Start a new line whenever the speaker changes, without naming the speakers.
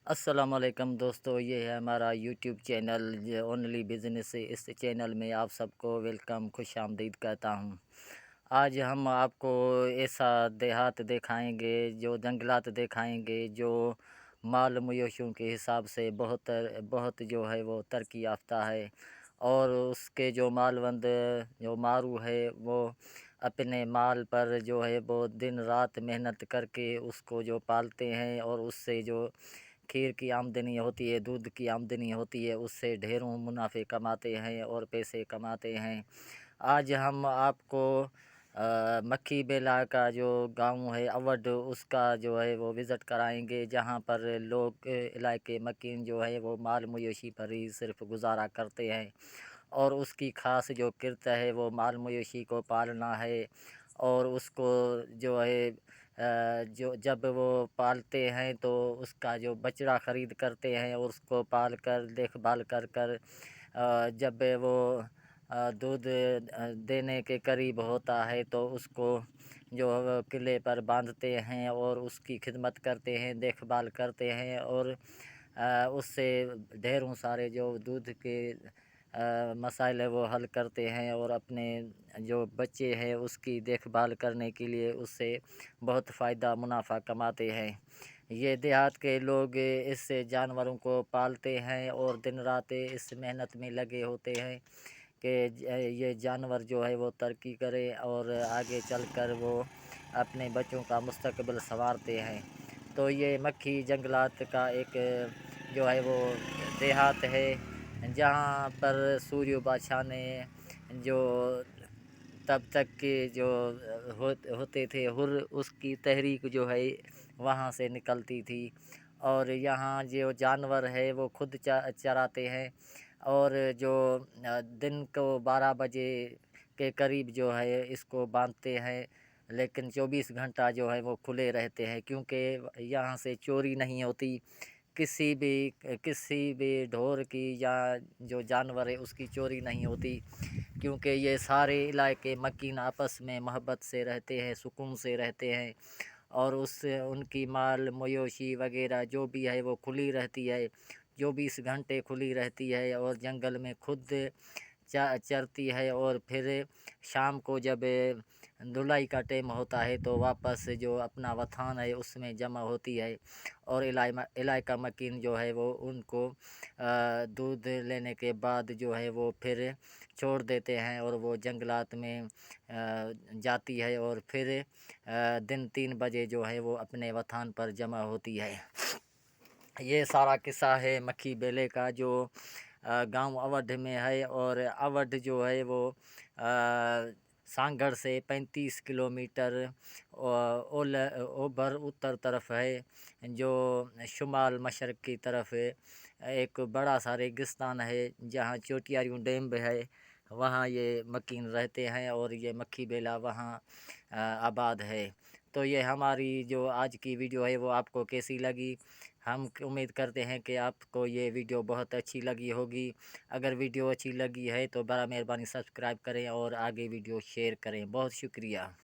السلام علیکم دوستو، یہ ہے ہمارا یوٹیوب چینل اونلی بزنس۔ اس چینل میں آپ سب کو ویلکم، خوش آمدید کہتا ہوں۔ آج ہم آپ کو ایسا دیہات دکھائیں گے، جو جنگلات دکھائیں گے، جو مال مویشیوں کے حساب سے بہت جو ہے وہ ترقی یافتہ ہے، اور اس کے جو مالوند جو مارو ہے وہ اپنے مال پر جو ہے وہ دن رات محنت کر کے اس کو جو پالتے ہیں، اور اس سے جو کھیر کی آمدنی ہوتی ہے، دودھ کی آمدنی ہوتی ہے، اس سے ڈھیروں منافع کماتے ہیں اور پیسے کماتے ہیں۔ آج ہم آپ کو مکھی بیلا کا جو گاؤں ہے اوڈ، اس کا جو ہے وہ وزٹ کرائیں گے، جہاں پر لوگ علاقے مکین جو ہے وہ مال مویشی پر ہی صرف گزارا کرتے ہیں، اور اس کی خاص جو کرت ہے وہ مال مویشی کو پالنا ہے، اور اس کو جو ہے جو جب وہ پالتے ہیں تو اس کا جو بچڑا خرید کرتے ہیں، اور اس کو پال کر دیکھ بھال کر جب وہ دودھ دینے کے قریب ہوتا ہے تو اس کو جو قلعے پر باندھتے ہیں، اور اس کی خدمت کرتے ہیں، دیکھ بھال کرتے ہیں، اور اس سے ڈھیروں سارے جو دودھ کے مسائل ہے وہ حل کرتے ہیں، اور اپنے جو بچے ہیں اس کی دیکھ بھال کرنے کے لیے اس سے بہت فائدہ منافع کماتے ہیں۔ یہ دیہات کے لوگ اس جانوروں کو پالتے ہیں اور دن رات اس محنت میں لگے ہوتے ہیں کہ یہ جانور جو ہے وہ ترقی کرے، اور آگے چل کر وہ اپنے بچوں کا مستقبل سنوارتے ہیں۔ تو یہ مکھی جنگلات کا ایک جو ہے وہ دیہات ہے، جہاں پر سوریو بادشاہ نے جو تب تک کے جو ہوتے تھے اس کی تحریک جو ہے وہاں سے نکلتی تھی، اور یہاں جو جانور ہے وہ خود چراتے ہیں، اور جو دن کو 12 بجے کے قریب جو ہے اس کو باندھتے ہیں، لیکن 24 گھنٹہ جو ہے وہ کھلے رہتے ہیں، کیونکہ یہاں سے چوری نہیں ہوتی، کسی بھی ڈھور کی یا جو جانور ہے اس کی چوری نہیں ہوتی، کیونکہ یہ سارے علاقے مکین آپس میں محبت سے رہتے ہیں، سکون سے رہتے ہیں، اور ان کی مال مویشی وغیرہ جو بھی ہے وہ کھلی رہتی ہے، 24 گھنٹے کھلی رہتی ہے، اور جنگل میں خود چرتی ہے، اور پھر شام کو جب دھلائی کا ٹائم ہوتا ہے تو واپس جو اپنا وطن ہے اس میں جمع ہوتی ہے، اور علاقہ مکین جو ہے وہ ان کو دودھ لینے کے بعد جو ہے وہ پھر چھوڑ دیتے ہیں، اور وہ جنگلات میں جاتی ہے، اور پھر دن 3 بجے جو ہے وہ اپنے وطن پر جمع ہوتی ہے۔ یہ سارا قصہ ہے مکھی بیلے کا، جو گاؤں اوڈ میں ہے، اور اوڈ جو ہے وہ سانگڑ سے 35 کلومیٹر اوبر اتر طرف ہے، جو شمال مشرق کی طرف ایک بڑا سا ریگستان ہے، جہاں چوٹیاریوں ڈیم ہے، وہاں یہ مکین رہتے ہیں، اور یہ مکھی بیلا وہاں آباد ہے۔ تو یہ ہماری جو آج کی ویڈیو ہے وہ آپ کو کیسی لگی؟ ہم امید کرتے ہیں کہ آپ کو یہ ویڈیو بہت اچھی لگی ہوگی۔ اگر ویڈیو اچھی لگی ہے تو برا مہربانی سبسکرائب کریں اور آگے ویڈیو شیئر کریں۔ بہت شکریہ۔